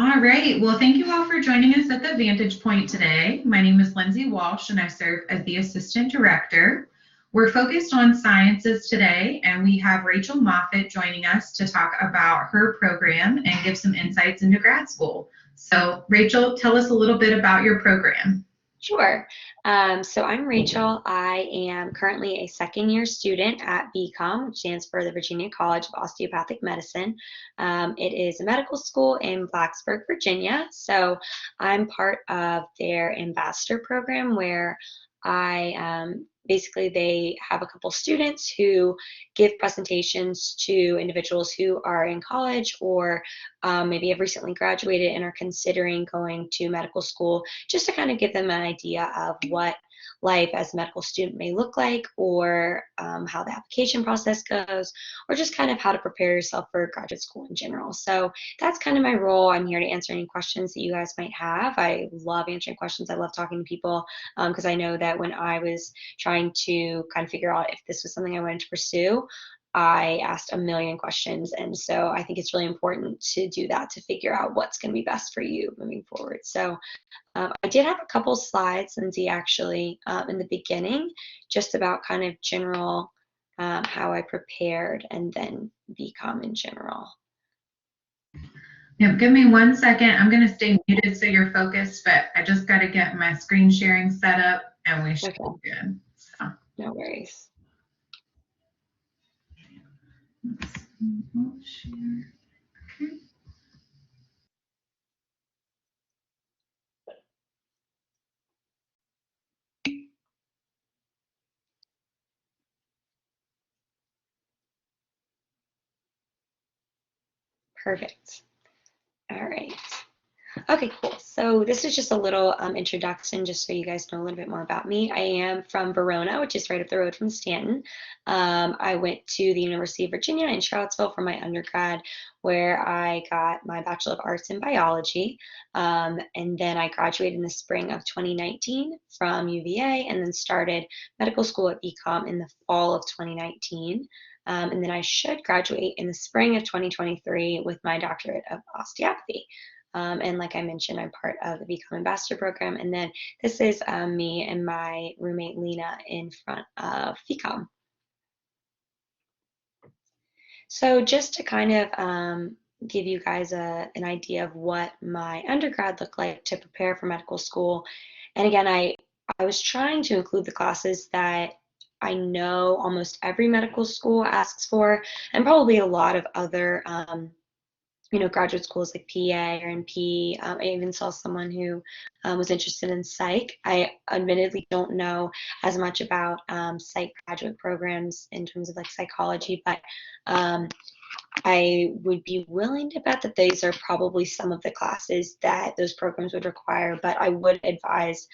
All right. Well, thank you all for joining us at the Vantage Point today. My name is Lindsay Walsh, and I serve as the Assistant Director. We're focused on sciences today, and we have Rachel Moffitt joining us to talk about her program and give some insights into grad school. So, Rachel, tell us a little bit about your program. Sure. So I'm Rachel. I am currently a second-year student at VCOM, which stands for the Virginia College of Osteopathic Medicine. It is a medical school in Blacksburg, Virginia. So I'm part of their ambassador program where basically they have a couple students who give presentations to individuals who are in college or maybe have recently graduated and are considering going to medical school, just to kind of give them an idea of what life as a medical student may look like, or how the application process goes, or just kind of how to prepare yourself for graduate school in general. So that's kind of my role. I'm here to answer any questions that you guys might have. I love answering questions. I love talking to people because I know that when I was trying to kind of figure out if this was something I wanted to pursue, I asked a million questions, and so I think it's really important to do that to figure out what's going to be best for you moving forward. So I did have a couple slides, Lindsay, actually, in the beginning, just about kind of general how I prepared and then VCOM in general. Yeah, give me 1 second. I'm going to stay muted so you're focused, but I just got to get my screen sharing set up and we should be good. So. No worries. Okay. Perfect. All right. Okay, cool. So this is just a little introduction, just so you guys know a little bit more about me. I am from Verona, which is right up the road from Stanton. I went to the University of Virginia in Charlottesville for my undergrad, where I got my Bachelor of Arts in Biology. And then I graduated in the spring of 2019 from UVA, and then started medical school at VCOM in the fall of 2019. And then I should graduate in the spring of 2023 with my doctorate of osteopathy. And like I mentioned, I'm part of the VCOM Ambassador Program. And then this is me and my roommate Lena in front of VCOM. So just to kind of give you guys an idea of what my undergrad looked like to prepare for medical school. And again, I was trying to include the classes that I know almost every medical school asks for, and probably a lot of other graduate schools like PA or NP. I even saw someone who was interested in psych. I admittedly don't know as much about psych graduate programs in terms of like psychology, but I would be willing to bet that these are probably some of the classes that those programs would require, but I would advise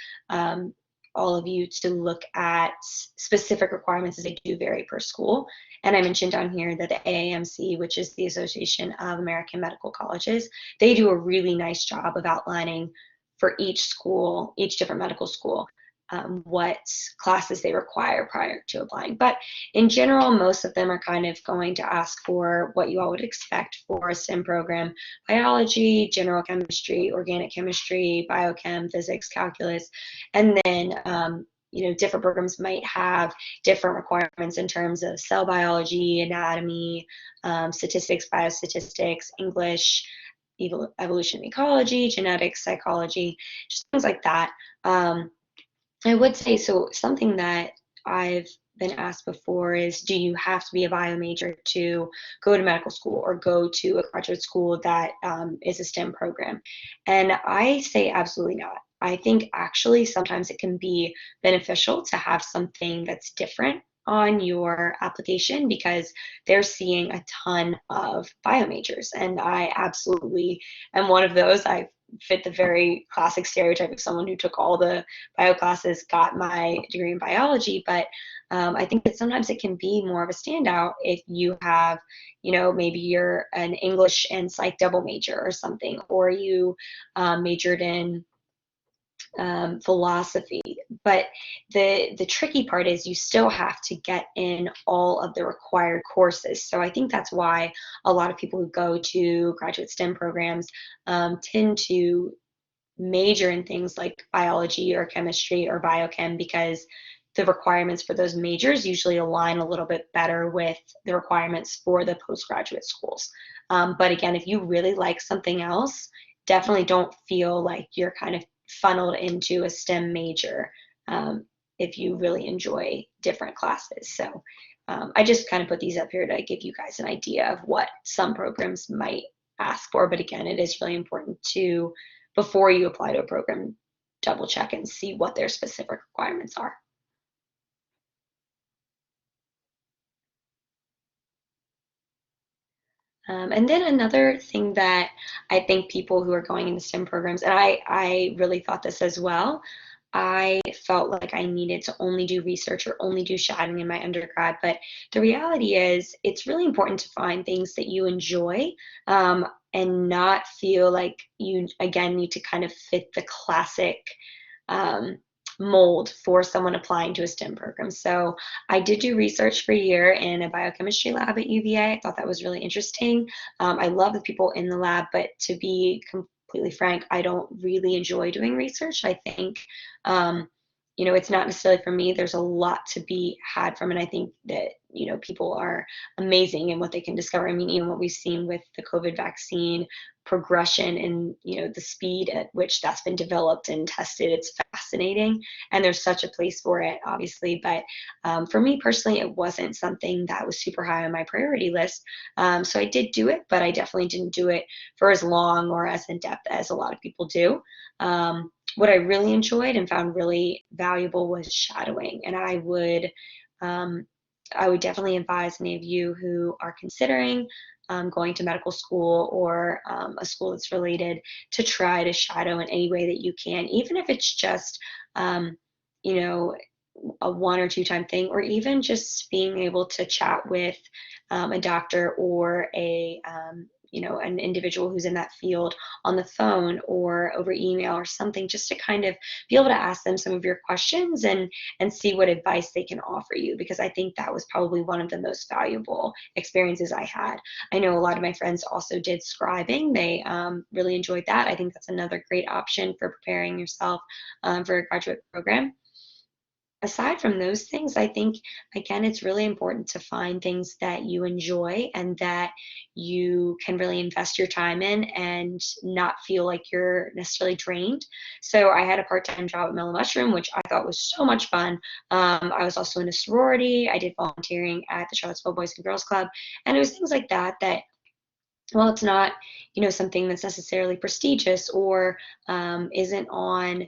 all of you to look at specific requirements, as they do vary per school. And I mentioned down here that the AAMC, which is the Association of American Medical Colleges, they do a really nice job of outlining for each school, each different medical school, what classes they require prior to applying. But in general, most of them are kind of going to ask for what you all would expect for a STEM program: biology, general chemistry, organic chemistry, biochem, physics, calculus, and then different programs might have different requirements in terms of cell biology, anatomy, statistics, biostatistics, English, evolution, ecology, genetics, psychology, just things like that. I would say, so something that I've been asked before is, do you have to be a bio major to go to medical school or go to a graduate school that is a STEM program? And I say absolutely not. I think actually sometimes it can be beneficial to have something that's different on your application, because they're seeing a ton of bio majors, and I absolutely am one of those. I fit the very classic stereotype of someone who took all the bio classes, got my degree in biology, but I think that sometimes it can be more of a standout if you have, maybe you're an English and psych double major or something, or you majored in philosophy. But the tricky part is you still have to get in all of the required courses. So I think that's why a lot of people who go to graduate STEM programs tend to major in things like biology or chemistry or biochem, because the requirements for those majors usually align a little bit better with the requirements for the postgraduate schools. But again, if you really like something else, definitely don't feel like you're kind of funneled into a STEM major if you really enjoy different classes. So I just kind of put these up here to give you guys an idea of what some programs might ask for. But again, it is really important to, before you apply to a program, double check and see what their specific requirements are. And then another thing that I think people who are going into STEM programs, and I really thought this as well, I felt like I needed to only do research or only do shadowing in my undergrad. But the reality is, it's really important to find things that you enjoy and not feel like you, again, need to kind of fit the classic um, mold for someone applying to a STEM program. So I did do research for a year in a biochemistry lab at UVA. I thought that was really interesting. I love the people in the lab, but to be completely frank, I don't really enjoy doing research. I think, it's not necessarily for me. There's a lot to be had from it. I think that, people are amazing in what they can discover. I mean, even what we've seen with the COVID vaccine progression and, the speed at which that's been developed and tested, it's fascinating. And there's such a place for it, obviously. But for me personally, it wasn't something that was super high on my priority list. So I did do it, but I definitely didn't do it for as long or as in depth as a lot of people do. What I really enjoyed and found really valuable was shadowing. And I would definitely advise any of you who are considering going to medical school or a school that's related to try to shadow in any way that you can, even if it's just, you know, a 1 or 2 time thing, or even just being able to chat with a doctor or an individual who's in that field on the phone or over email or something, just to kind of be able to ask them some of your questions and see what advice they can offer you, because I think that was probably one of the most valuable experiences I had. I know a lot of my friends also did scribing. They really enjoyed that. I think that's another great option for preparing yourself for a graduate program. Aside from those things, I think, again, it's really important to find things that you enjoy and that you can really invest your time in and not feel like you're necessarily drained. So I had a part-time job at Mellow Mushroom, which I thought was so much fun. I was also in a sorority. I did volunteering at the Charlottesville Boys and Girls Club. And it was things like that well, it's not, something that's necessarily prestigious or isn't on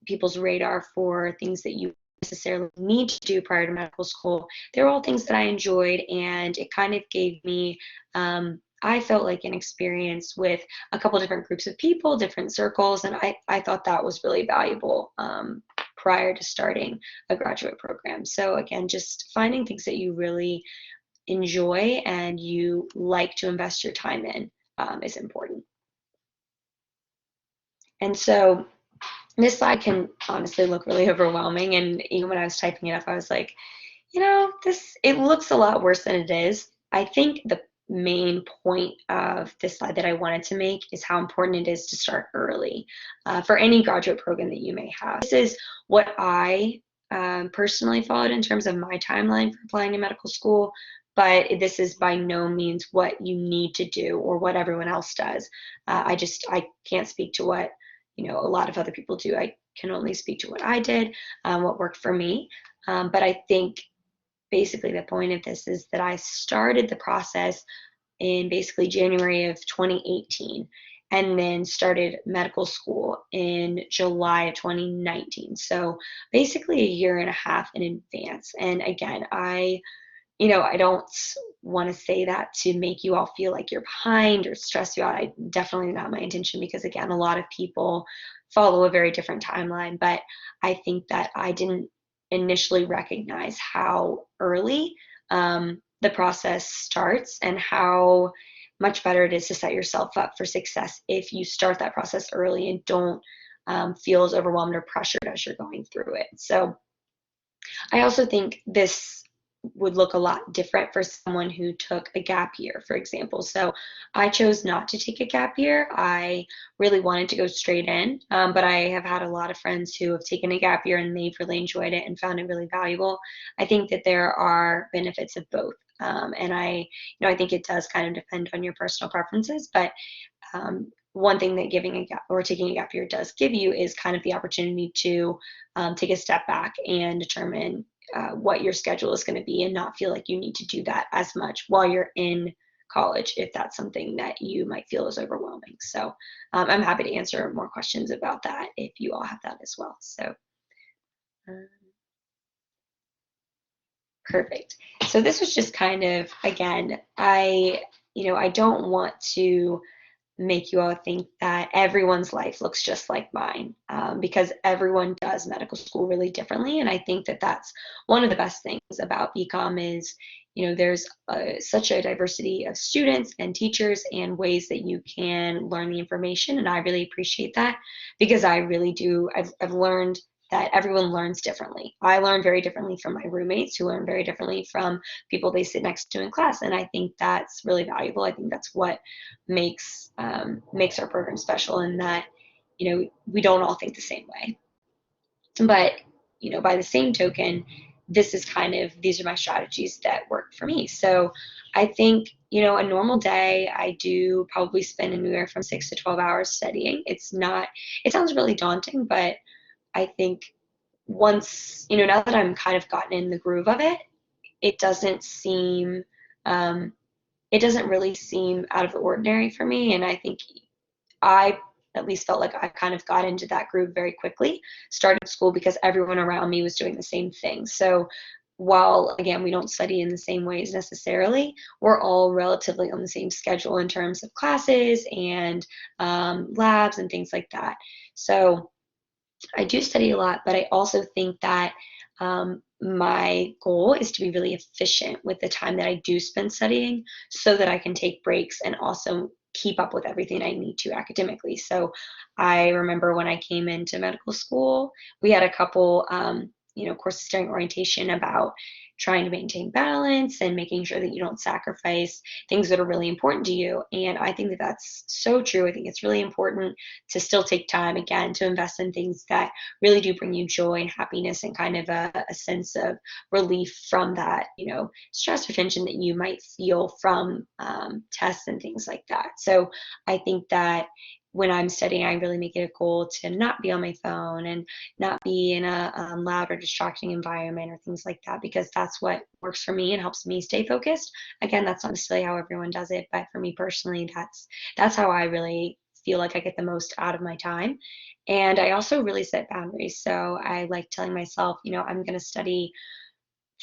people's radar for things that you necessarily need to do prior to medical school. They're all things that I enjoyed, and it kind of gave me, I felt like an experience with a couple different groups of people, different circles, and I thought that was really valuable prior to starting a graduate program. So again, just finding things that you really enjoy and you like to invest your time in is important. And so this slide can honestly look really overwhelming, and even when I was typing it up, I was like, it looks a lot worse than it is. I think the main point of this slide that I wanted to make is how important it is to start early for any graduate program that you may have. This is what I personally followed in terms of my timeline for applying to medical school, but this is by no means what you need to do or what everyone else does. I can't speak to what a lot of other people do. I can only speak to what I did, what worked for me. But I think basically the point of this is that I started the process in basically January of 2018 and then started medical school in July of 2019. So basically a year and a half in advance. And again, I don't want to say that to make you all feel like you're behind or stress you out. Definitely not my intention, because again, a lot of people follow a very different timeline, but I think that I didn't initially recognize how early the process starts and how much better it is to set yourself up for success if you start that process early and don't feels overwhelmed or pressured as you're going through it. So I also think this would look a lot different for someone who took a gap year, for example. So I chose not to take a gap year. I really wanted to go straight in, but I have had a lot of friends who have taken a gap year and they've really enjoyed it and found it really valuable. I think that there are benefits of both. And I think it does kind of depend on your personal preferences, but one thing that giving a gap or taking a gap year does give you is kind of the opportunity to take a step back and determine what your schedule is going to be and not feel like you need to do that as much while you're in college if that's something that you might feel is overwhelming. So I'm happy to answer more questions about that if you all have that as well. So um, perfect. So this was just kind of, again, I don't want to make you all think that everyone's life looks just like mine, because everyone does medical school really differently. And I think that that's one of the best things about VCOM is, there's such a diversity of students and teachers and ways that you can learn the information. And I really appreciate that because I really do. I've learned that everyone learns differently. I learn very differently from my roommates who learn very differently from people they sit next to in class. And I think that's really valuable. I think that's what makes our program special in that, we don't all think the same way. But, by the same token, these are my strategies that work for me. So I think, a normal day, I do probably spend anywhere from 6 to 12 hours studying. It sounds really daunting, but I think once, now that I'm kind of gotten in the groove of it, it doesn't seem, it doesn't really seem out of the ordinary for me. And I think I at least felt like I kind of got into that groove very quickly, started school because everyone around me was doing the same thing. So while, again, we don't study in the same ways necessarily, we're all relatively on the same schedule in terms of classes and labs and things like that. So I do study a lot, but I also think that my goal is to be really efficient with the time that I do spend studying so that I can take breaks and also keep up with everything I need to academically. So I remember when I came into medical school, we had a couple, courses during orientation about trying to maintain balance and making sure that you don't sacrifice things that are really important to you. And I think that that's so true. I think it's really important to still take time again to invest in things that really do bring you joy and happiness and kind of a sense of relief from that, stress or tension that you might feel from tests and things like that. So I think that when I'm studying, I really make it a goal to not be on my phone and not be in a loud or distracting environment or things like that, because that's what works for me and helps me stay focused. Again, that's not necessarily how everyone does it, but for me personally, that's how I really feel like I get the most out of my time. And I also really set boundaries. So I like telling myself, I'm going to study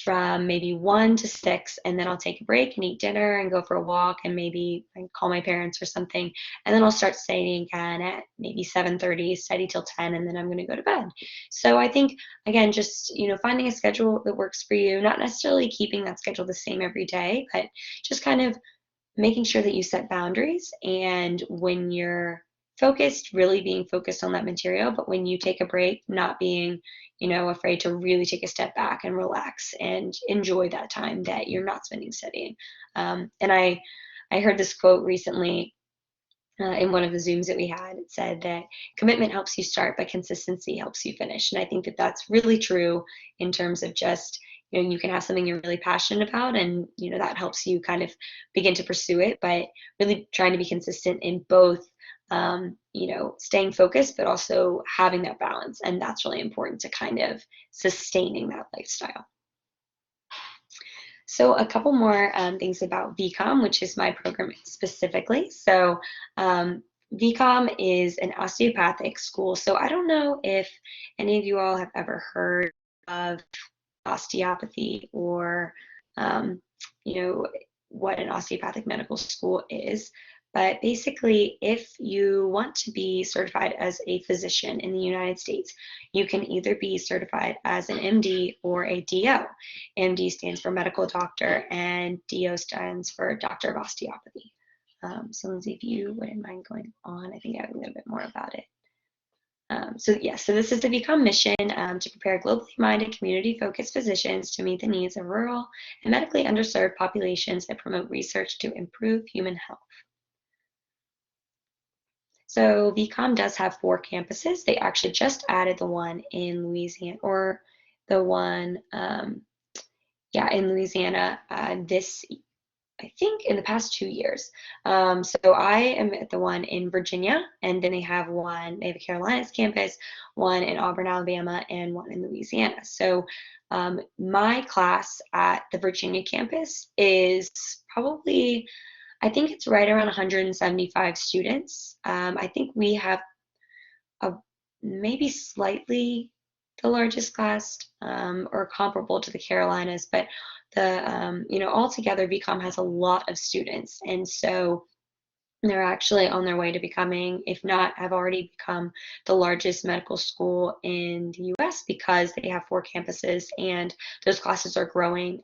from maybe 1 to 6, and then I'll take a break and eat dinner and go for a walk and maybe call my parents or something, and then I'll start studying again at maybe 7:30, study till 10, and then I'm going to go to bed. So I think, again, just finding a schedule that works for you, not necessarily keeping that schedule the same every day, but just kind of making sure that you set boundaries, and when you're focused, really being focused on that material, but when you take a break, not being afraid to really take a step back and relax and enjoy that time that you're not spending studying. And I heard this quote recently in one of the Zooms that we had. It said that commitment helps you start, but consistency helps you finish. And I think that that's really true in terms of just, you can have something you're really passionate about and, that helps you kind of begin to pursue it, but really trying to be consistent in both, staying focused, but also having that balance. And that's really important to kind of sustaining that lifestyle. So a couple more things about VCOM, which is my program specifically. So VCOM is an osteopathic school. So I don't know if any of you all have ever heard of osteopathy or, what an osteopathic medical school is. But basically, if you want to be certified as a physician in the United States, you can either be certified as an MD or a DO. MD stands for medical doctor, and DO stands for doctor of osteopathy. So Lindsay, if you wouldn't mind going on, I think I have a little bit more about it. So this is the VCOM mission to prepare globally minded, community-focused physicians to meet the needs of rural and medically underserved populations and promote research to improve human health. So VCOM does have 4 campuses. They actually just added the one in Louisiana, or the one, in Louisiana this, I think, in the past 2 years. So I am at the one in Virginia, and then they have a Carolinas campus, one in Auburn, Alabama, and one in Louisiana. So my class at the Virginia campus is probably, I think it's right around 175 students. I think we have maybe slightly the largest class, or comparable to the Carolinas, but altogether VCOM has a lot of students, and so they're actually on their way to becoming, if not have already become, the largest medical school in the US, because they have 4 campuses and those classes are growing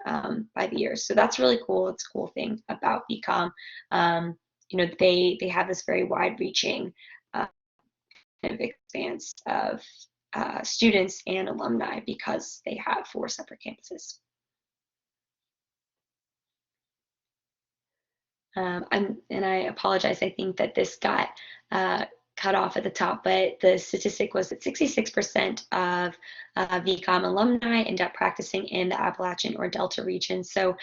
by the year. So that's really cool. It's a cool thing about VCOM. They have this very wide-reaching kind of expanse of students and alumni because they have 4 separate campuses. And I apologize, I think that this got cut off at the top, but the statistic was that 66% of VCOM alumni end up practicing in the Appalachian or Delta region. So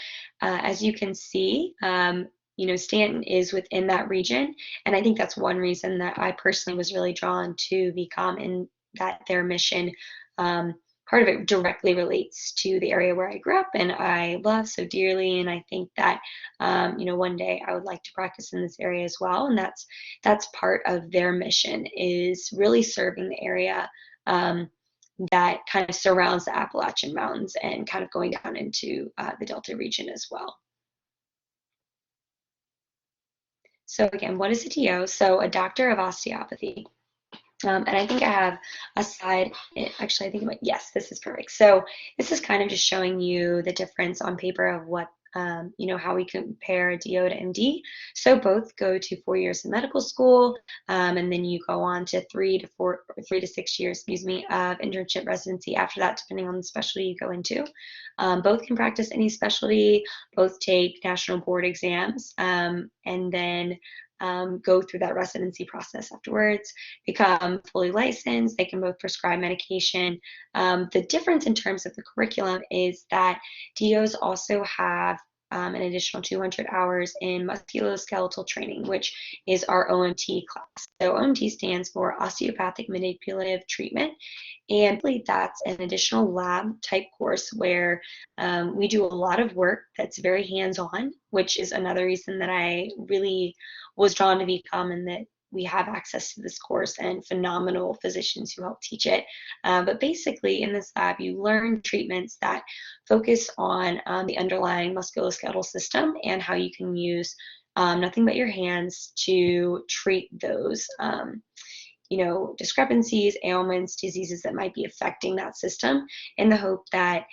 as you can see, Stanton is within that region, and I think that's one reason that I personally was really drawn to VCOM, and that their mission, part of it directly relates to the area where I grew up and I love so dearly, and I think that one day I would like to practice in this area as well, and that's part of their mission, is really serving the area that kind of surrounds the Appalachian Mountains and kind of going down into the Delta region as well. So again, what is a DO? So a doctor of osteopathy. And I think I have a slide. Actually, I think yes, this is perfect. So this is kind of just showing you the difference on paper of what, how we compare a DO to MD. So both go to 4 years in medical school, and then you go on to 3 to 6 years, of internship residency after that, depending on the specialty you go into. Both can practice any specialty, both take national board exams, and then go through that residency process afterwards, become fully licensed. They can both prescribe medication. The difference in terms of the curriculum is that DOs also have an additional 200 hours in musculoskeletal training, which is our OMT class. So OMT stands for osteopathic manipulative treatment. And that's an additional lab type course where we do a lot of work that's very hands-on, which is another reason that I really was drawn to VCOM, and that we have access to this course and phenomenal physicians who help teach it. But basically in this lab, you learn treatments that focus on the underlying musculoskeletal system and how you can use nothing but your hands to treat those discrepancies, ailments, diseases that might be affecting that system, in the hope that,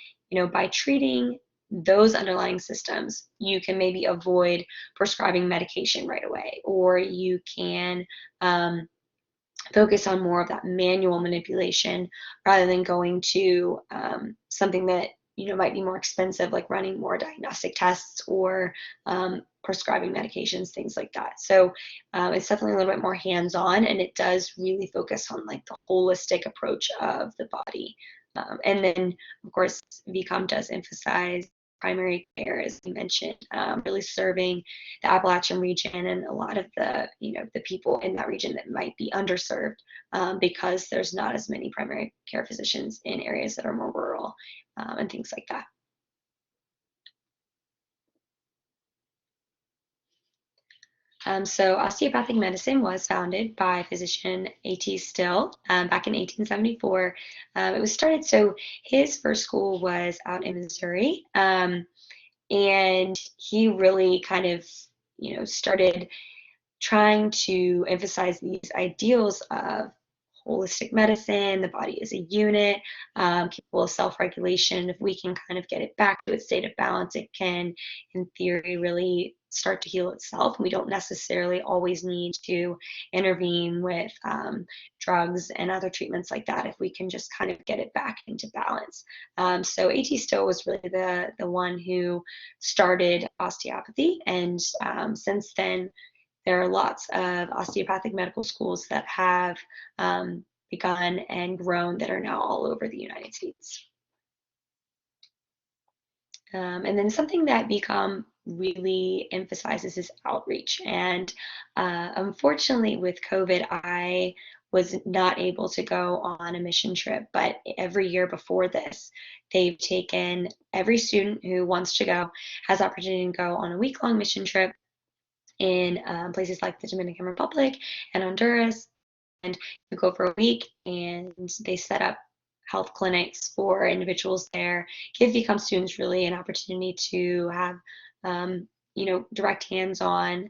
by treating those underlying systems, you can maybe avoid prescribing medication right away, or you can focus on more of that manual manipulation rather than going to something that might be more expensive, like running more diagnostic tests or prescribing medications, things like that. So it's definitely a little bit more hands-on, and it does really focus on like the holistic approach of the body. And then, of course, VCOM does emphasize primary care, as you mentioned, really serving the Appalachian region and a lot of the people in that region that might be underserved, because there's not as many primary care physicians in areas that are more rural, and things like that. So osteopathic medicine was founded by physician A.T. Still back in 1874. It was started, so his first school was out in Missouri, and he really kind of, started trying to emphasize these ideals of holistic medicine, the body is a unit, capable of self-regulation. If we can kind of get it back to its state of balance, it can, in theory, really start to heal itself. We don't necessarily always need to intervene with drugs and other treatments like that if we can just kind of get it back into balance. So A.T. Still was really the one who started osteopathy, and since then there are lots of osteopathic medical schools that have begun and grown that are now all over the United States. And then something that VCOM really emphasizes is outreach. And unfortunately, with COVID, I was not able to go on a mission trip. But every year before this, they've taken every student who wants to go has opportunity to go on a week-long mission trip in places like the Dominican Republic and Honduras. And you go for a week, and they set up health clinics for individuals there, give VCOM students really an opportunity to have, direct hands-on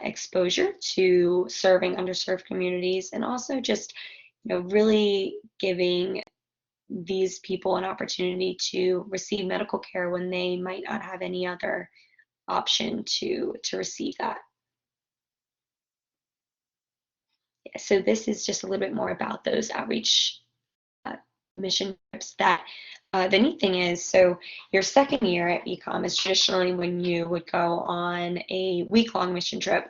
exposure to serving underserved communities, and also just, really giving these people an opportunity to receive medical care when they might not have any other option to receive that. So this is just a little bit more about those outreach mission trips. That the neat thing is, so your second year at VCOM is traditionally when you would go on a week-long mission trip.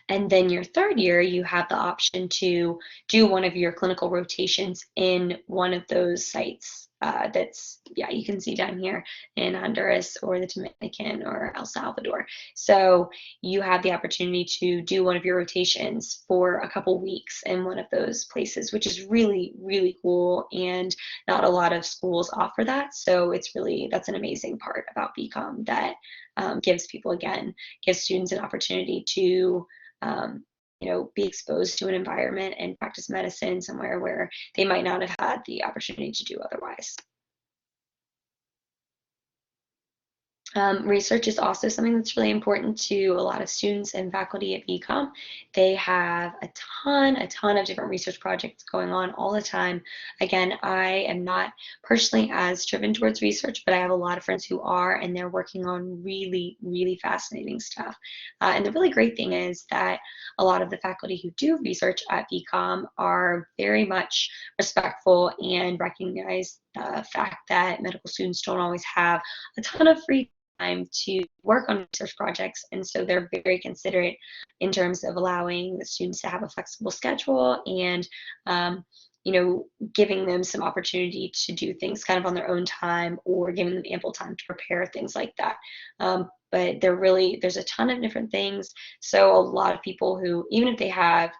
And then your third year, you have the option to do one of your clinical rotations in one of those sites. You can see down here in Honduras or the Dominican or El Salvador. So you have the opportunity to do one of your rotations for a couple weeks in one of those places, which is really, really cool. And not a lot of schools offer that. So that's an amazing part about VCOM that gives students an opportunity to be exposed to an environment and practice medicine somewhere where they might not have had the opportunity to do otherwise. Research is also something that's really important to a lot of students and faculty at VCOM. They have a ton of different research projects going on all the time. Again, I am not personally as driven towards research, but I have a lot of friends who are, and they're working on really, really fascinating stuff. And the really great thing is that a lot of the faculty who do research at VCOM are very much respectful and recognize the fact that medical students don't always have a ton of free time to work on research projects, and so they're very considerate in terms of allowing the students to have a flexible schedule and giving them some opportunity to do things kind of on their own time, or giving them ample time to prepare things like that. But there's a ton of different things, so a lot of people who, even if they have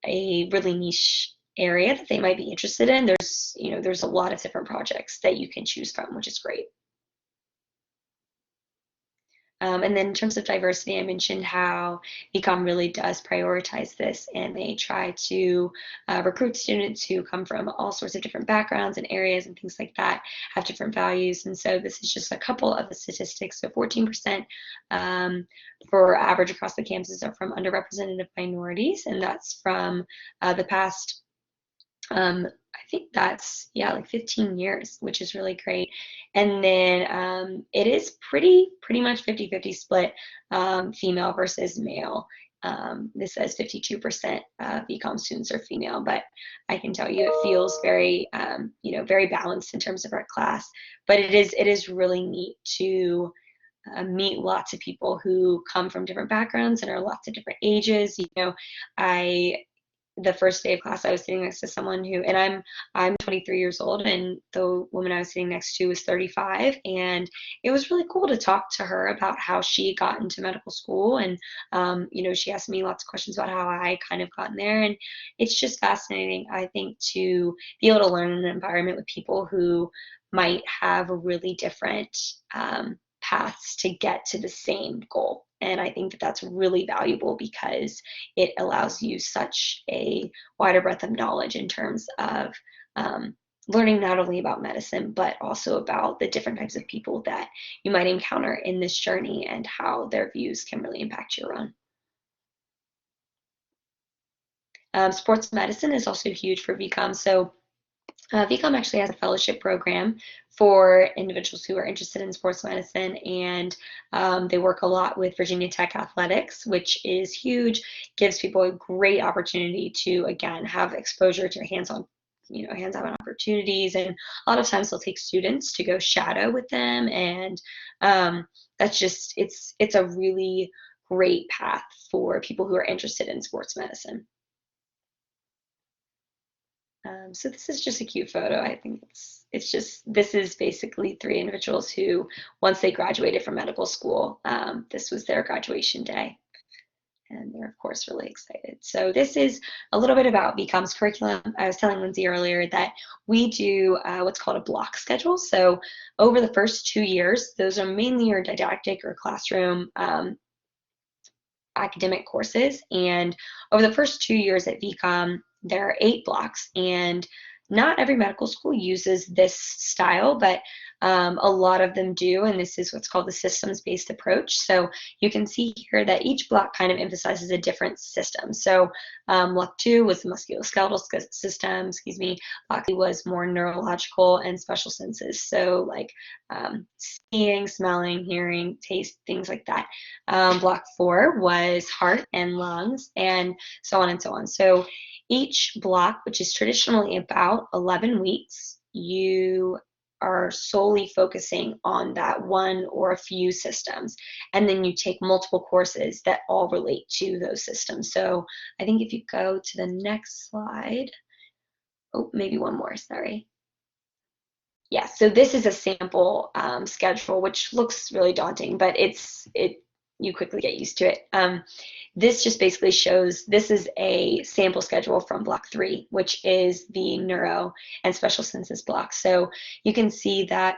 a really niche area that they might be interested in, there's a lot of different projects that you can choose from, which is great. And then in terms of diversity, I mentioned how VCOM really does prioritize this, and they try to recruit students who come from all sorts of different backgrounds and areas and things like that, have different values. And so this is just a couple of the statistics. So 14% for average across the campuses are from underrepresented minorities, and that's from the past I think that's like 15 years, which is really great. And then it is pretty much 50-50 split, female versus male. This says 52% VCOM students are female, but I can tell you it feels very very balanced in terms of our class. But it is really neat to meet lots of people who come from different backgrounds and are lots of different ages. The first day of class, I was sitting next to someone who, and I'm 23 years old, and the woman I was sitting next to was 35, and it was really cool to talk to her about how she got into medical school, and she asked me lots of questions about how I kind of got in there, and it's just fascinating, I think, to be able to learn in an environment with people who might have really different paths to get to the same goal. And I think that that's really valuable because it allows you such a wider breadth of knowledge in terms of learning not only about medicine, but also about the different types of people that you might encounter in this journey and how their views can really impact your own. Sports medicine is also huge for VCOM. So VCOM actually has a fellowship program for individuals who are interested in sports medicine, and they work a lot with Virginia Tech Athletics, which is huge, gives people a great opportunity to, again, have exposure to hands-on opportunities, and a lot of times they'll take students to go shadow with them, and that's just, it's a really great path for people who are interested in sports medicine. So this is just a cute photo. I think it's just, this is basically three individuals who, once they graduated from medical school, this was their graduation day. And they're, of course, really excited. So this is a little bit about VCOM's curriculum. I was telling Lindsay earlier that we do what's called a block schedule. So over the first 2 years, those are mainly your didactic or classroom academic courses. And over the first 2 years at VCOM, there are 8 blocks, and not every medical school uses this style, but a lot of them do, and this is what's called the systems-based approach. So you can see here that each block kind of emphasizes a different system. So block 2 was the musculoskeletal system, block 3 was more neurological and special senses, so like seeing, smelling, hearing, taste, things like that. Block 4 was heart and lungs, and so on and so on. So each block, which is traditionally about 11 weeks, you are solely focusing on that one or a few systems, and then you take multiple courses that all relate to those systems. So I think if you go to the next slide, oh, maybe one more, sorry. Yeah, so this is a sample schedule, which looks really daunting, but you quickly get used to it. This just basically shows, this is a sample schedule from block 3, which is the neuro and special senses block. So you can see that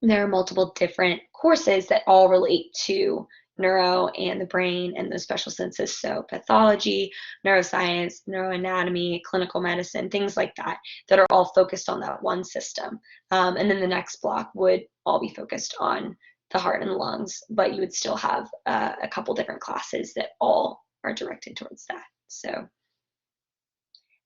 there are multiple different courses that all relate to neuro and the brain and the special senses. So pathology, neuroscience, neuroanatomy, clinical medicine, things like that, that are all focused on that one system. And then the next block would all be focused on the heart and lungs, but you would still have a couple different classes that all are directed towards that. So,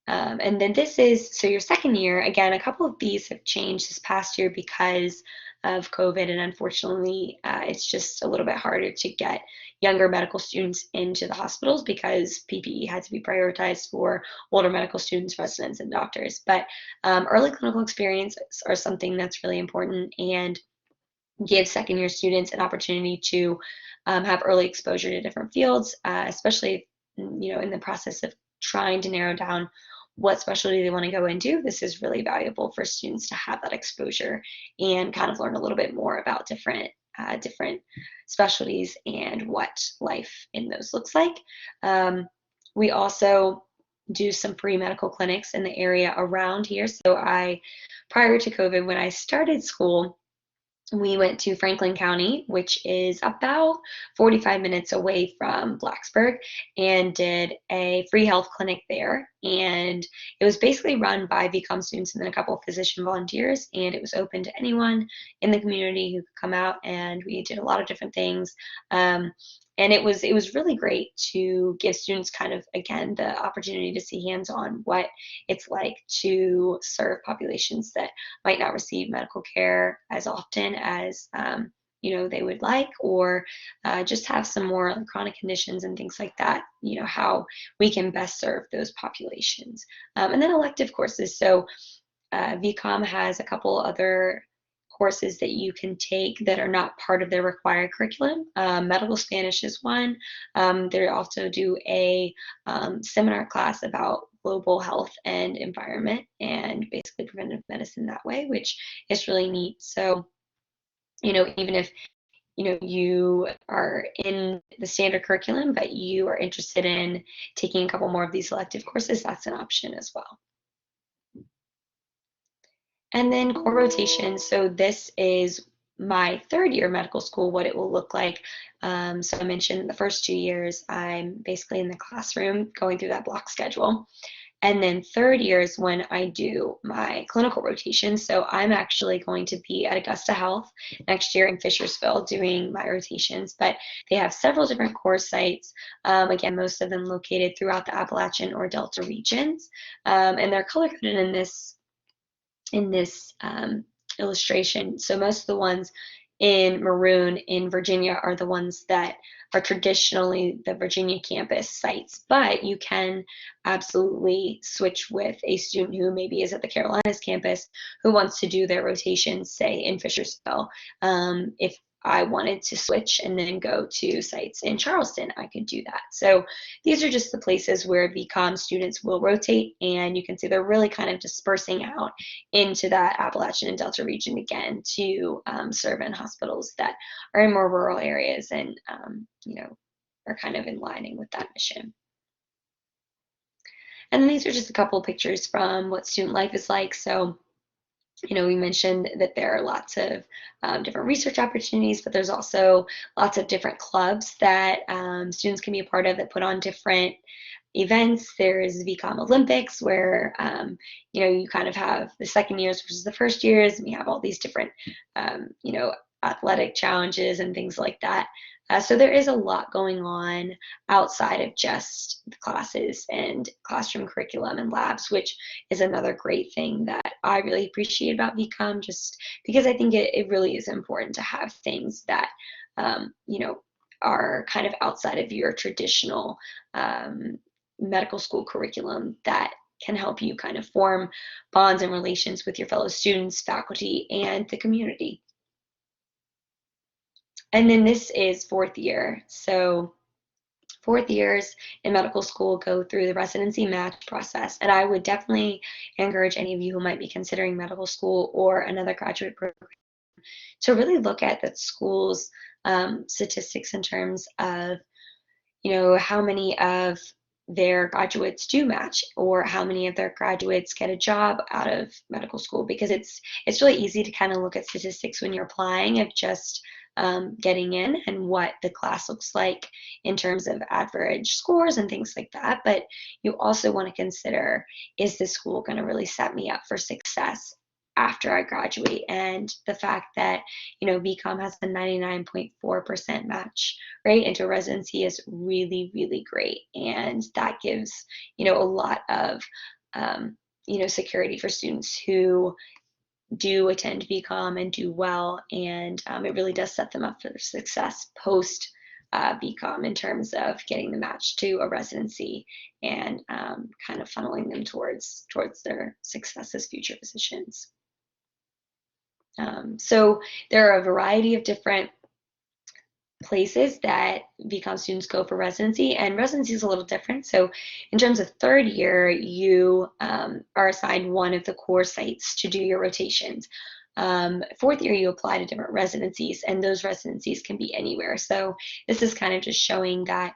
and then this is, so your second year, again, a couple of these have changed this past year because of COVID, and unfortunately, it's just a little bit harder to get younger medical students into the hospitals because PPE had to be prioritized for older medical students, residents, and doctors. But early clinical experience are something that's really important and give second year students an opportunity to have early exposure to different fields, especially in the process of trying to narrow down what specialty they want to go into. This is really valuable for students to have that exposure and kind of learn a little bit more about different specialties and what life in those looks like. We also do some free medical clinics in the area around here. So prior to COVID, when I started school, we went to Franklin County, which is about 45 minutes away from Blacksburg, and did a free health clinic there. And it was basically run by VCOM students and then a couple of physician volunteers, and it was open to anyone in the community who could come out, and we did a lot of different things. And it was really great to give students kind of, again, the opportunity to see hands-on what it's like to serve populations that might not receive medical care as often as they would like, or just have some more chronic conditions and things like that, how we can best serve those populations. And then elective courses. So VCOM has a couple other courses that you can take that are not part of their required curriculum. Medical Spanish is one. They also do a seminar class about global health and environment and basically preventive medicine that way, which is really neat. So, even if you are in the standard curriculum, but you are interested in taking a couple more of these elective courses, that's an option as well. And then core rotation. So this is my third year of medical school, what it will look like. So I mentioned the first 2 years, I'm basically in the classroom going through that block schedule. And then third year is when I do my clinical rotation. So I'm actually going to be at Augusta Health next year in Fishersville doing my rotations, but they have several different course sites. Again, most of them located throughout the Appalachian or Delta regions. And they're color coded in this illustration. So most of the ones in maroon in Virginia are the ones that are traditionally the Virginia campus sites, but you can absolutely switch with a student who maybe is at the Carolinas campus who wants to do their rotations, say in Fishersville. If I wanted to switch and then go to sites in Charleston, I could do that. So these are just the places where VCOM students will rotate, and you can see they're really kind of dispersing out into that Appalachian and Delta region again to serve in hospitals that are in more rural areas and are kind of in lining with that mission. And then these are just a couple of pictures from what student life is like. So we mentioned that there are lots of different research opportunities, but there's also lots of different clubs that students can be a part of that put on different events. There's VCOM Olympics where you kind of have the second years versus the first years, and we have all these different athletic challenges and things like that. So there is a lot going on outside of just the classes and classroom curriculum and labs, which is another great thing that I really appreciate about VCOM, just because I think it really is important to have things that are kind of outside of your traditional medical school curriculum that can help you kind of form bonds and relations with your fellow students, faculty, and the community. And then this is fourth year. So fourth years in medical school go through the residency match process. And I would definitely encourage any of you who might be considering medical school or another graduate program to really look at that school's statistics in terms of, how many of their graduates do match, or how many of their graduates get a job out of medical school, because it's really easy to kind of look at statistics when you're applying of just getting in and what the class looks like in terms of average scores and things like that. But you also want to consider, is this school going to really set me up for success after I graduate? And the fact that, VCOM has a 99.4% match rate into residency is really, really great. And that gives, a lot of, security for students who do attend VCOM and do well, and it really does set them up for success post VCOM in terms of getting the match to a residency and kind of funneling them towards their success as future physicians. So there are a variety of different places that VCOM students go for residency, and residency is a little different. So in terms of third year, you are assigned one of the core sites to do your rotations. Fourth year, you apply to different residencies, and those residencies can be anywhere. So this is kind of just showing that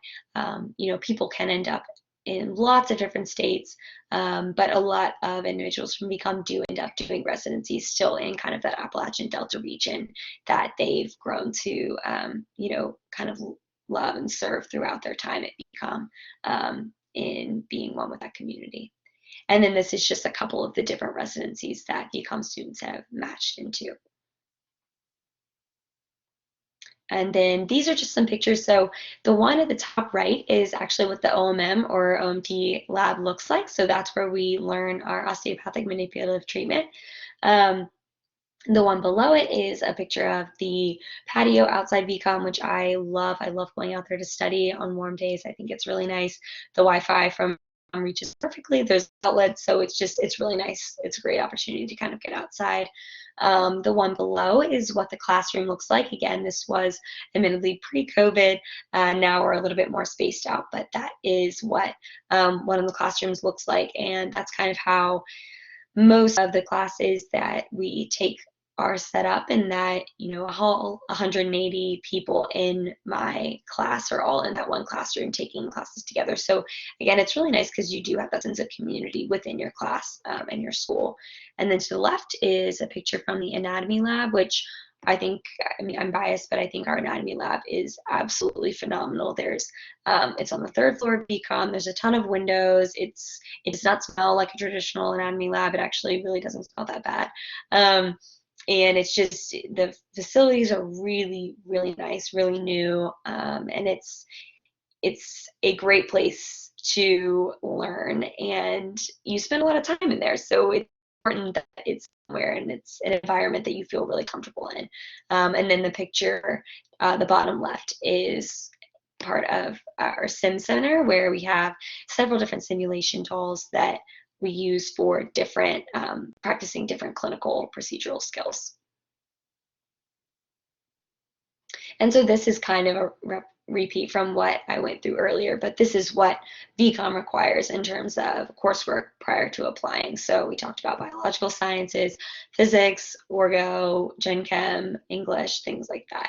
people can end up in lots of different states, but a lot of individuals from VCOM do end up doing residencies still in kind of that Appalachian Delta region that they've grown to, kind of love and serve throughout their time at VCOM in being one with that community. And then this is just a couple of the different residencies that VCOM students have matched into. And then these are just some pictures. So the one at the top right is actually what the OMM or OMT lab looks like. So that's where we learn our osteopathic manipulative treatment. The one below it is a picture of the patio outside VCOM, which I love. I love going out there to study on warm days. I think it's really nice. The Wi-Fi from reaches perfectly. There's outlets, so it's really nice. It's a great opportunity to kind of get outside. The one below is what the classroom looks like. Again, this was admittedly pre-COVID. Now we're a little bit more spaced out, but that is what one of the classrooms looks like, and that's kind of how most of the classes that we take are set up, in that, all 180 people in my class are all in that one classroom taking classes together. So again, it's really nice because you do have that sense of community within your class and your school. And then to the left is a picture from the anatomy lab, which I think, I mean, I'm biased, but I think our anatomy lab is absolutely phenomenal. It's on the third floor of VCOM. There's a ton of windows. It does not smell like a traditional anatomy lab. It actually really doesn't smell that bad. And it's just, the facilities are really, really nice, really new, and it's a great place to learn, and you spend a lot of time in there. So it's important that it's somewhere and it's an environment that you feel really comfortable in. And then the picture, the bottom left, is part of our sim center, where we have several different simulation tools that we use for different practicing different clinical procedural skills. And so this is kind of a repeat from what I went through earlier, but this is what VCOM requires in terms of coursework prior to applying. So we talked about biological sciences, physics, orgo, gen chem, English, things like that.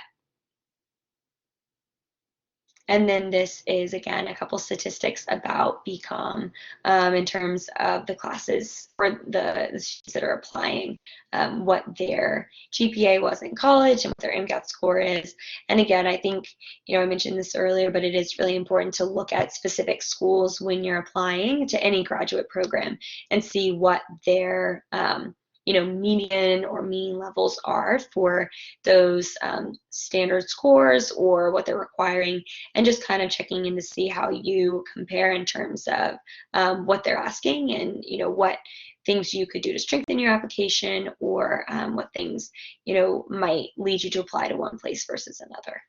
And then this is, again, a couple statistics about VCOM in terms of the classes for the students that are applying, what their GPA was in college and what their MCAT score is. And again, I think, I mentioned this earlier, but it is really important to look at specific schools when you're applying to any graduate program and see what their median or mean levels are for those standard scores or what they're requiring, and just kind of checking in to see how you compare in terms of what they're asking, and what things you could do to strengthen your application, or what things might lead you to apply to one place versus another.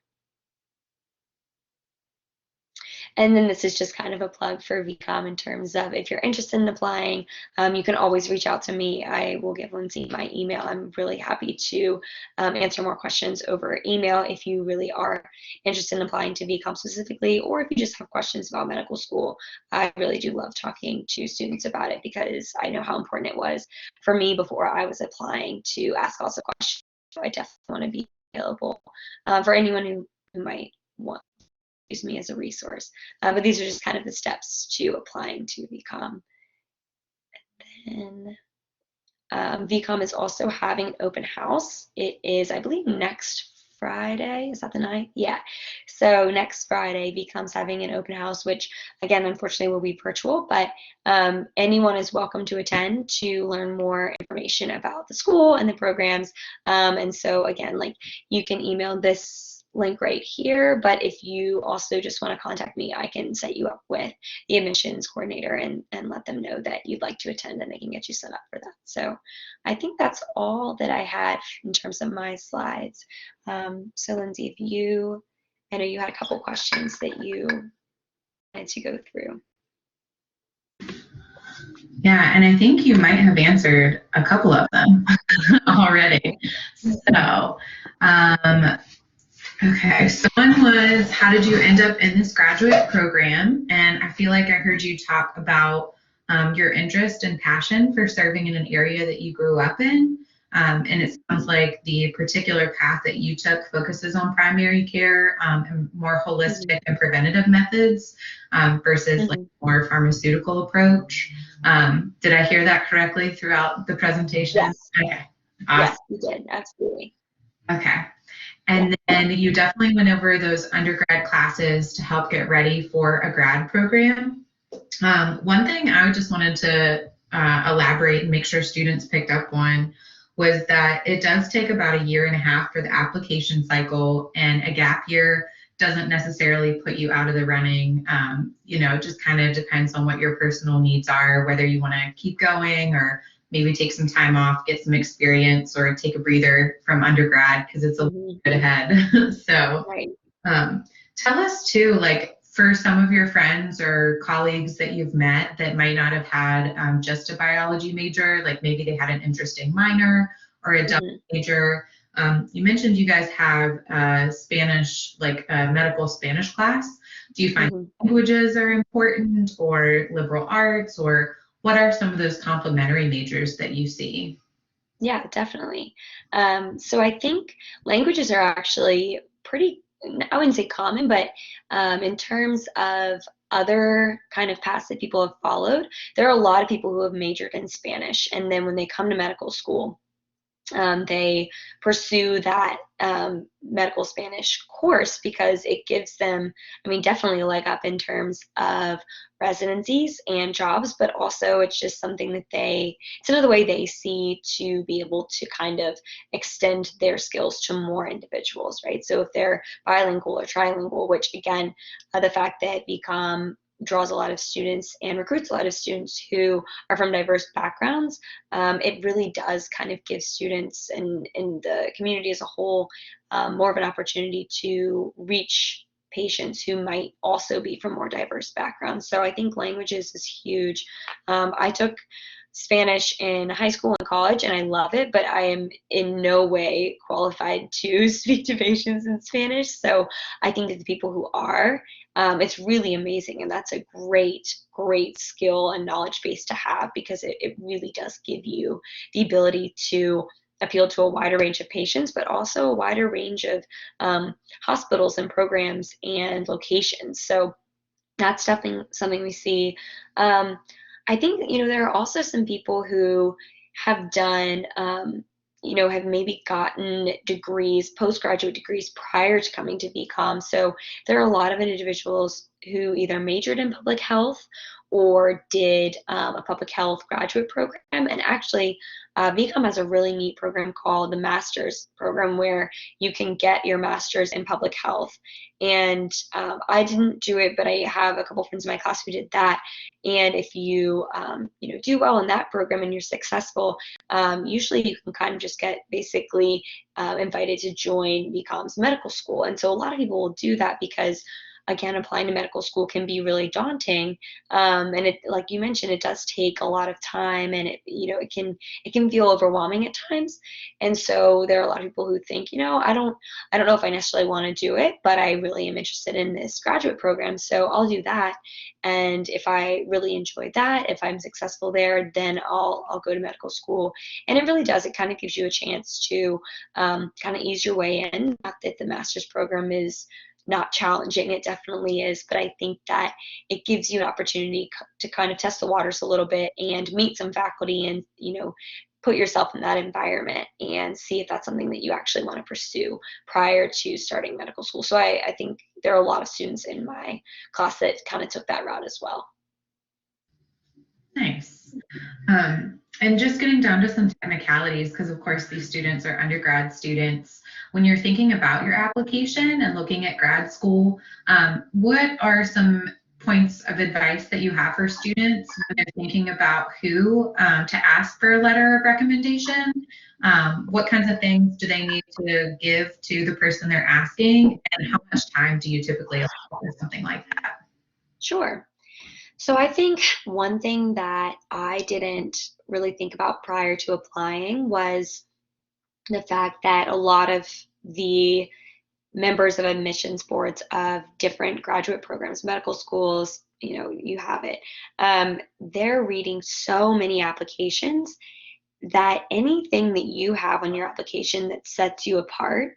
And then this is just kind of a plug for VCOM in terms of, if you're interested in applying, you can always reach out to me. I will give Lindsay my email. I'm really happy to answer more questions over email if you really are interested in applying to VCOM specifically, or if you just have questions about medical school. I really do love talking to students about it, because I know how important it was for me before I was applying to ask lots of questions. So I definitely want to be available for anyone who might want use me as a resource. But these are just kind of the steps to applying to VCOM. And then VCOM is also having an open house. It is, I believe, next Friday. Is that the 9th? Yeah. So next Friday, VCOM's having an open house, which, again, unfortunately will be virtual, but anyone is welcome to attend to learn more information about the school and the programs. And so, again, you can email this link right here, but if you also just want to contact me, I can set you up with the admissions coordinator and let them know that you'd like to attend, and they can get you set up for that. So I think that's all that I had in terms of my slides. So Lindsay, I know you had a couple questions that you wanted to go through. Yeah, and I think you might have answered a couple of them already. So, okay, so one was, how did you end up in this graduate program? And I feel like I heard you talk about your interest and passion for serving in an area that you grew up in. And it sounds like the particular path that you took focuses on primary care and more holistic and preventative methods versus like more pharmaceutical approach. Did I hear that correctly throughout the presentation? Yes. Okay. Awesome. Yes, you did. Absolutely. Okay. And then you definitely went over those undergrad classes to help get ready for a grad program. One thing I just wanted to elaborate and make sure students picked up on was that it does take about 1.5 years for the application cycle, and a gap year doesn't necessarily put you out of the running. It just kind of depends on what your personal needs are, whether you want to keep going or maybe take some time off, get some experience, or take a breather from undergrad, because it's a little bit ahead. So tell us too, like for some of your friends or colleagues that you've met that might not have had just a biology major, like maybe they had an interesting minor or a double major. You mentioned you guys have Spanish, like a medical Spanish class. Do you find languages are important, or liberal arts, or what are some of those complementary majors that you see? Yeah, definitely. So I think languages are actually pretty, I wouldn't say common, but in terms of other kind of paths that people have followed, there are a lot of people who have majored in Spanish, and then when they come to medical school, they pursue that medical Spanish course because it gives them, I mean, definitely a leg up in terms of residencies and jobs, but also it's just something that it's another way they see to be able to kind of extend their skills to more individuals, right? So if they're bilingual or trilingual, which again, the fact that VCOM draws a lot of students and recruits a lot of students who are from diverse backgrounds, it really does kind of give students and the community as a whole more of an opportunity to reach patients who might also be from more diverse backgrounds. So I think languages is huge. I took Spanish in high school and college, and I love it, but I am in no way qualified to speak to patients in Spanish. So I think that the people who are, it's really amazing, and that's a great skill and knowledge base to have because it really does give you the ability to appeal to a wider range of patients, but also a wider range of hospitals and programs and locations. So that's definitely something we see. I think, there are also some people who have done, have maybe gotten degrees, postgraduate degrees prior to coming to VCOM. So there are a lot of individuals who either majored in public health or did a public health graduate program. And actually, VCOM has a really neat program called the Master's Program where you can get your master's in public health. And I didn't do it, but I have a couple friends in my class who did that. And if you, do well in that program and you're successful, usually you can kind of just get basically invited to join VCOM's medical school. And so a lot of people will do that because, again, applying to medical school can be really daunting, and it, like you mentioned, it does take a lot of time, and it can feel overwhelming at times. And so there are a lot of people who think, I don't know if I necessarily want to do it, but I really am interested in this graduate program, so I'll do that. And if I really enjoy that, if I'm successful there, then I'll go to medical school. And it really does. It kind of gives you a chance to kind of ease your way in. Not that the master's program is not challenging, it definitely is, but I think that it gives you an opportunity to kind of test the waters a little bit and meet some faculty and put yourself in that environment and see if that's something that you actually want to pursue prior to starting medical school. So I think there are a lot of students in my class that kind of took that route as well. Nice. And just getting down to some technicalities, because of course these students are undergrad students. When you're thinking about your application and looking at grad school, what are some points of advice that you have for students when they're thinking about who to ask for a letter of recommendation? What kinds of things do they need to give to the person they're asking, and how much time do you typically allow for something like that? Sure. So I think one thing that I didn't really think about prior to applying was the fact that a lot of the members of admissions boards of different graduate programs, medical schools, you have it, they're reading so many applications that anything that you have on your application that sets you apart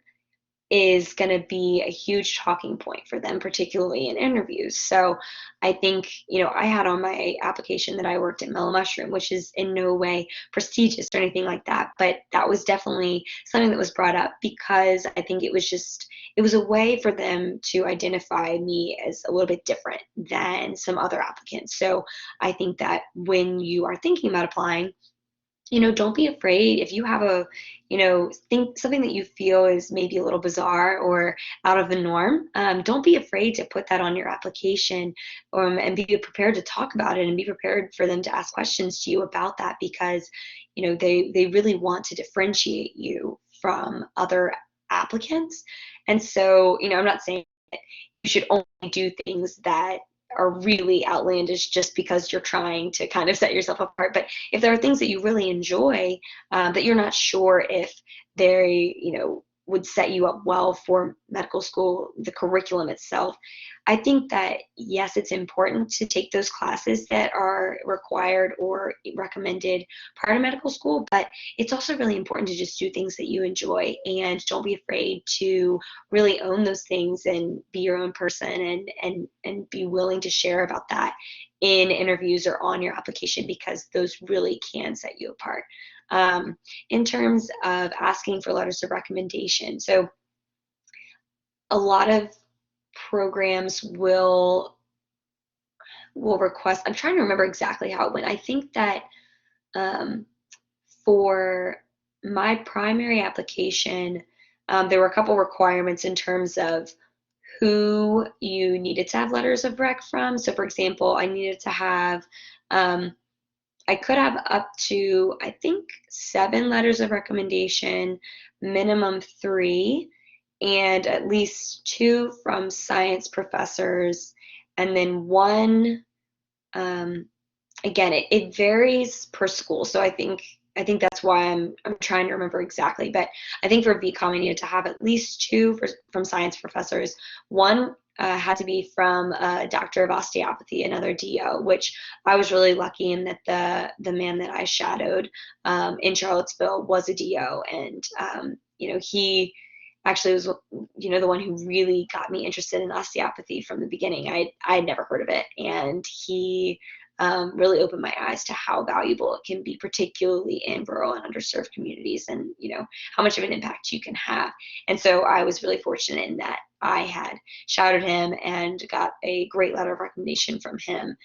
is going to be a huge talking point for them, particularly in interviews. So I think, I had on my application that I worked at Mellow Mushroom, which is in no way prestigious or anything like that, but that was definitely something that was brought up because I think it was a way for them to identify me as a little bit different than some other applicants. So I think that when you are thinking about applying, don't be afraid if you have think something that you feel is maybe a little bizarre or out of the norm. Don't be afraid to put that on your application, and be prepared to talk about it and be prepared for them to ask questions to you about that because, they really want to differentiate you from other applicants. And so, I'm not saying that you should only do things that are really outlandish just because you're trying to kind of set yourself apart. But if there are things that you really enjoy, that you're not sure if they, would set you up well for medical school, the curriculum itself, I think that, yes, it's important to take those classes that are required or recommended prior to medical school, but it's also really important to just do things that you enjoy and don't be afraid to really own those things and be your own person and be willing to share about that in interviews or on your application because those really can set you apart. in terms of asking for letters of recommendation. So a lot of programs will request, I'm trying to remember exactly how it went. I think that um, for my primary application, there were a couple requirements in terms of who you needed to have letters of rec from. So for example, I needed to have, I could have up to, I think, 7 letters of recommendation, minimum 3, and at least 2 from science professors, and then 1, um, again, it varies per school. So I think that's why I'm trying to remember exactly. But I think for VCOM, I needed to have at least 2 from science professors. One had to be from a doctor of osteopathy, another DO, which I was really lucky in that the man that I shadowed in Charlottesville was a DO, and he actually was the one who really got me interested in osteopathy from the beginning. I had never heard of it, and he really opened my eyes to how valuable it can be, particularly in rural and underserved communities, and how much of an impact you can have. And so I was really fortunate in that I had shadowed him and got a great letter of recommendation from him.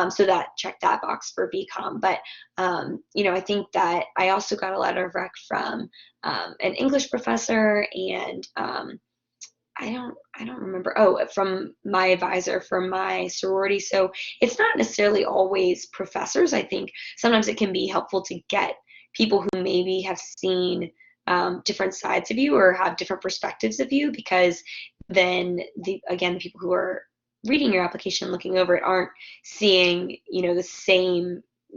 So that checked that box for VCOM. But I think that I also got a letter of rec from an English professor, and I don't remember. Oh, from my advisor for my sorority. So it's not necessarily always professors. I think sometimes it can be helpful to get people who maybe have seen different sides of you or have different perspectives of you, because then the people who are reading your application, looking over it, aren't seeing the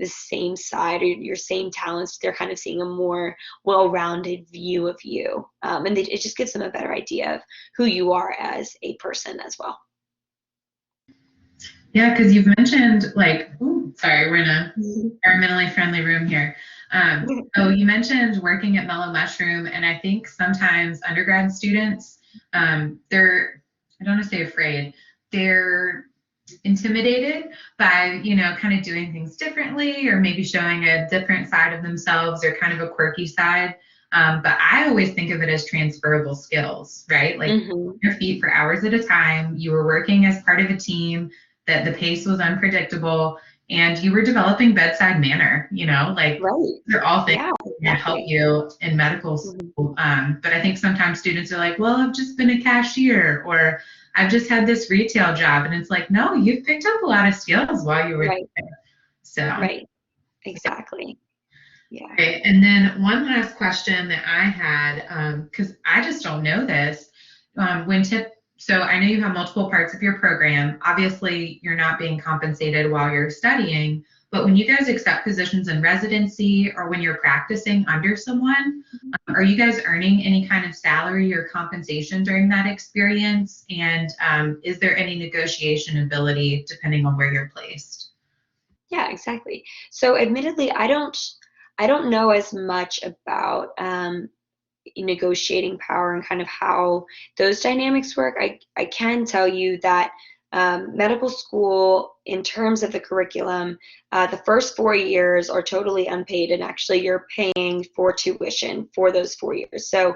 same side or your same talents. They're kind of seeing a more well-rounded view of you, and it just gives them a better idea of who you are as a person as well. Yeah, because you've mentioned sorry, we're in a environmentally friendly room here. So you mentioned working at Mellow Mushroom, and I think sometimes undergrad students, they're, I don't want to say afraid, they're intimidated by, kind of doing things differently or maybe showing a different side of themselves or kind of a quirky side. But I always think of it as transferable skills, right? Like your feet for hours at a time, you were working as part of a team, that the pace was unpredictable, and you were developing bedside manner, Right. they're all things that Yeah, help you in medical school. But I think sometimes students are like, well, I've just been a cashier, or I've just had this retail job. And it's like, no, you've picked up a lot of skills while you were right. there. So, Right. Exactly. Yeah. okay. And then one last question that I had, because I just don't know this. So I know you have multiple parts of your program. Obviously, you're not being compensated while you're studying, but when you guys accept positions in residency or when you're practicing under someone, are you guys earning any kind of salary or compensation during that experience? And is there any negotiation ability depending on where you're placed? Yeah, exactly. So admittedly, I don't know as much about negotiating power and kind of how those dynamics work. I can tell you that medical school, in terms of the curriculum, the first 4 years are totally unpaid, and actually you're paying for tuition for those 4 years. So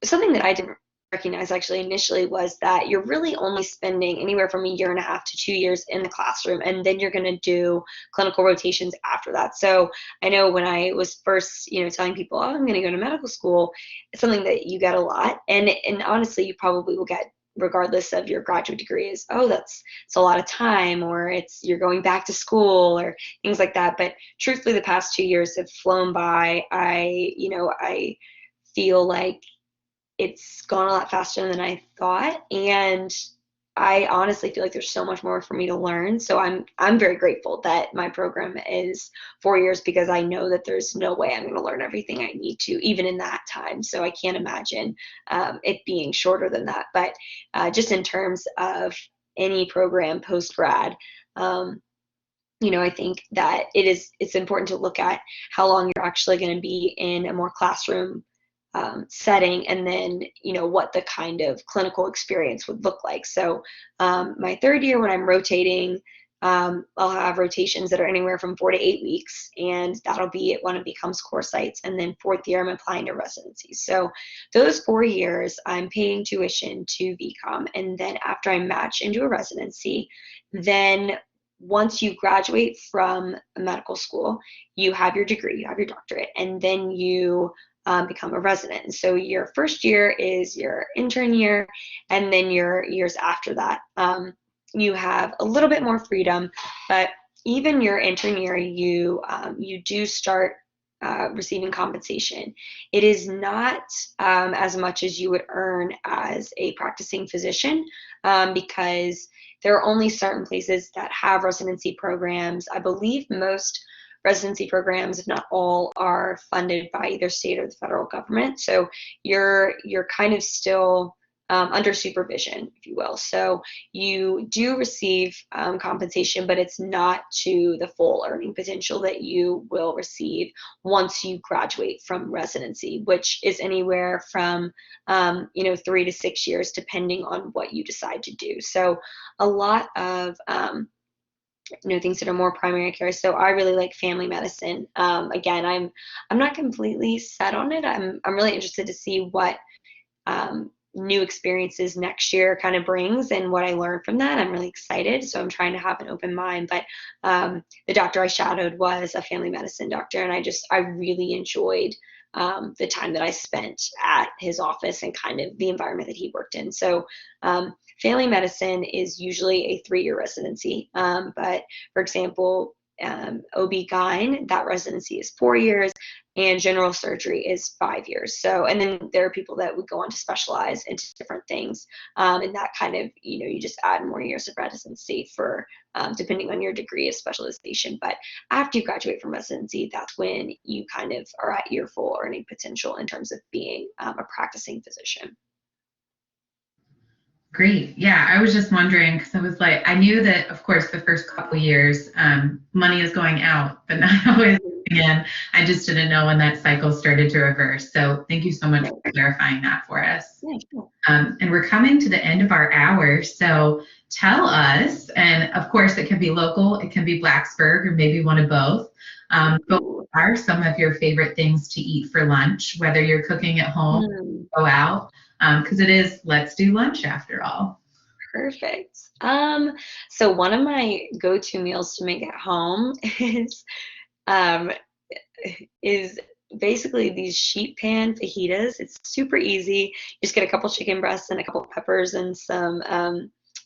something that I didn't recognize actually initially was that you're really only spending anywhere from 1.5 to 2 years in the classroom, and then you're going to do clinical rotations after that. So I know when I was first, telling people, oh, I'm going to go to medical school, it's something that you get a lot, and honestly, you probably will get regardless of your graduate degree, is, oh, it's a lot of time, or you're going back to school, or things like that. But truthfully, the past 2 years have flown by. I feel like it's gone a lot faster than I thought, and I honestly feel like there's so much more for me to learn. So I'm very grateful that my program is 4 years, because I know that there's no way I'm going to learn everything I need to, even in that time. So I can't imagine it being shorter than that. But just in terms of any program post grad, I think that it's important to look at how long you're actually going to be in a more classroom setting, and then what the kind of clinical experience would look like. So my third year, when I'm rotating I'll have rotations that are anywhere from 4 to 8 weeks, and that'll be when it becomes core sites. And then fourth year, I'm applying to residencies. So those 4 years, I'm paying tuition to VCOM. And then after I match into a residency, then once you graduate from medical school, you have your degree, you have your doctorate, and then you become a resident. And so your first year is your intern year, and then your years after that, you have a little bit more freedom. But even your intern year, you do start receiving compensation. It is not as much as you would earn as a practicing physician, because there are only certain places that have residency programs. I believe most residency programs, if not all, are funded by either state or the federal government. So you're kind of still under supervision, if you will. So you do receive compensation, but it's not to the full earning potential that you will receive once you graduate from residency, which is anywhere from 3 to 6 years, depending on what you decide to do. So a lot of things that are more primary care. So I really like family medicine. Again, I'm not completely set on it. I'm really interested to see what new experiences next year kind of brings and what I learned from that. I'm really excited. So I'm trying to have an open mind. But the doctor I shadowed was a family medicine doctor, and I really enjoyed the time that I spent at his office and kind of the environment that he worked in. So family medicine is usually a 3-year residency. But for example, OB-GYN, that residency is 4 years, and general surgery is 5 years. So, and then there are people that would go on to specialize into different things. And that kind of, you just add more years of residency for, depending on your degree of specialization. But after you graduate from residency, that's when you kind of are at your full earning potential in terms of being a practicing physician. Great. Yeah, I was just wondering because I was like, I knew that, of course, the first couple years, money is going out, but not always coming in. I just didn't know when that cycle started to reverse. So thank you so much for clarifying that for us. Yeah, sure. And we're coming to the end of our hour. So tell us, and of course, it can be local, it can be Blacksburg, or maybe one of both. But what are some of your favorite things to eat for lunch, whether you're cooking at home, go out? Because it is, let's do lunch after all. Perfect. So one of my go-to meals to make at home um, is basically these sheet pan fajitas. It's super easy. You just get a couple chicken breasts and a couple peppers and some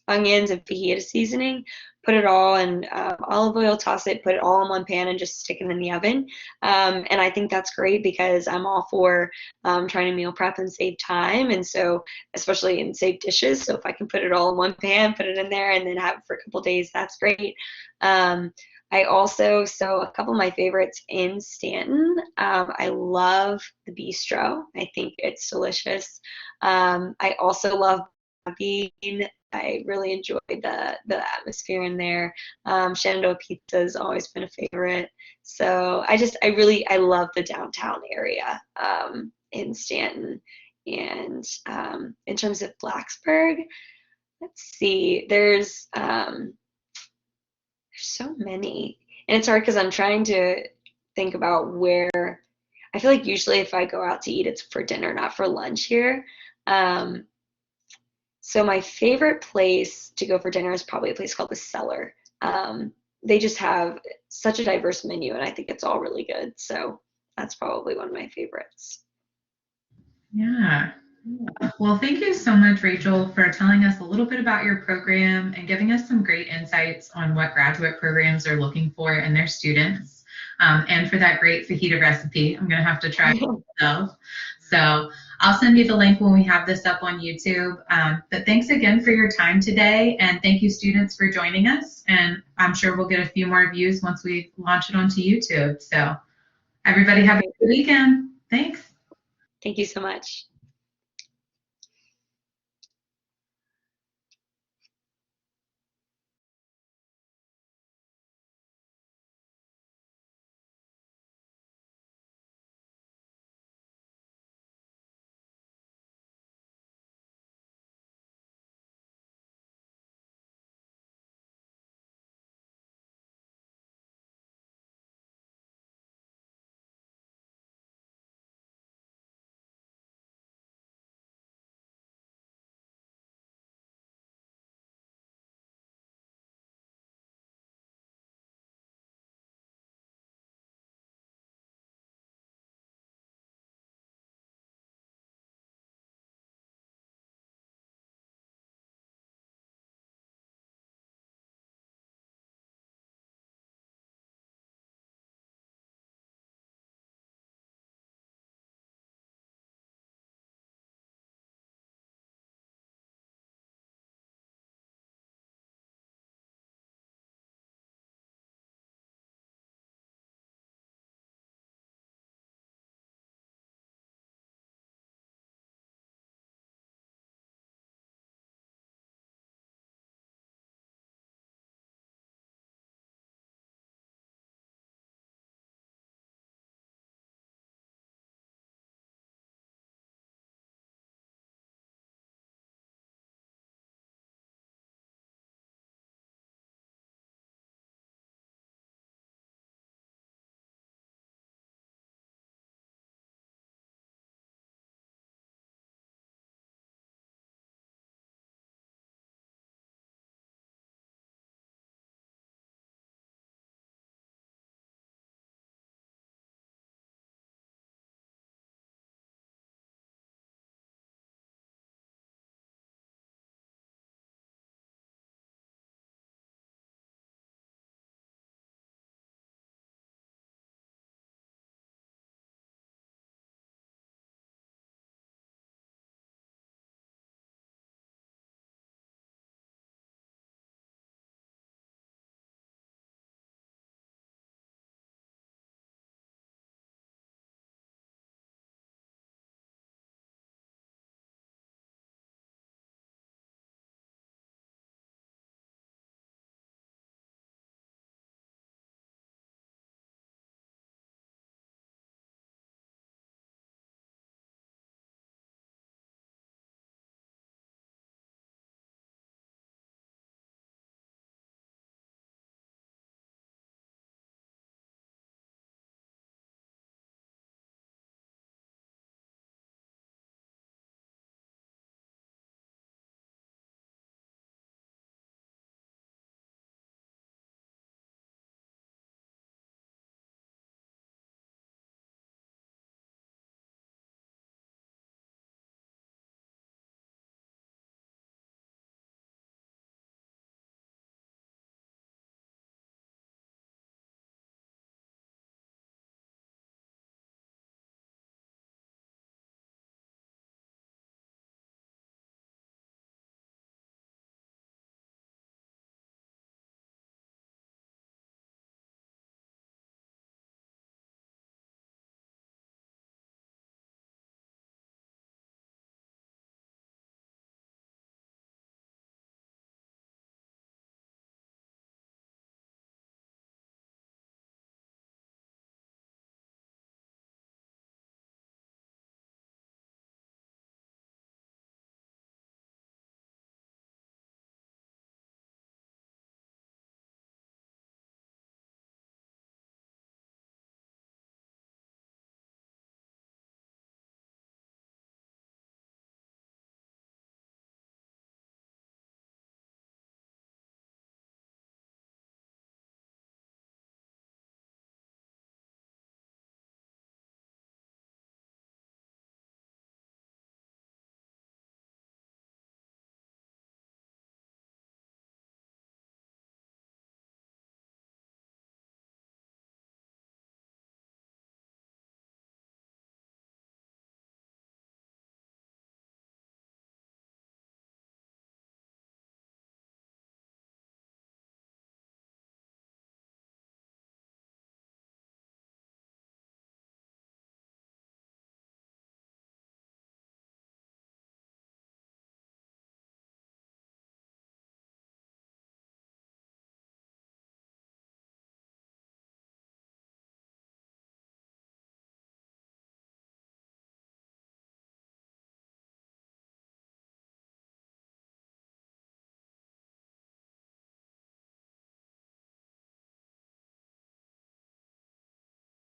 onions and fajita seasoning. Put it all in olive oil, toss it, put it all in one pan, and just stick it in the oven. And I think that's great because I'm all for trying to meal prep and save time. And so, especially in save dishes. So if I can put it all in one pan, put it in there, and then have it for a couple days, that's great. I also, so a couple of my favorites in Stanton, I love the bistro. I think it's delicious. I also love bean. I really enjoy the atmosphere in there. Shenandoah Pizza has always been a favorite. So I love the downtown area in Stanton. And in terms of Blacksburg, let's see, there's so many. And it's hard because I'm trying to think about where, I feel like usually if I go out to eat, it's for dinner, not for lunch here. So my favorite place to go for dinner is probably a place called The Cellar. They just have such a diverse menu, and I think it's all really good. So that's probably one of my favorites. Yeah. Well, thank you so much, Rachel, for telling us a little bit about your program and giving us some great insights on what graduate programs are looking for in their students, and for that great fajita recipe. I'm going to have to try it myself. So I'll send you the link when we have this up on YouTube. But thanks again for your time today, and thank you, students, for joining us. And I'm sure we'll get a few more views once we launch it onto YouTube. So everybody have a good weekend. Thanks. Thank you so much.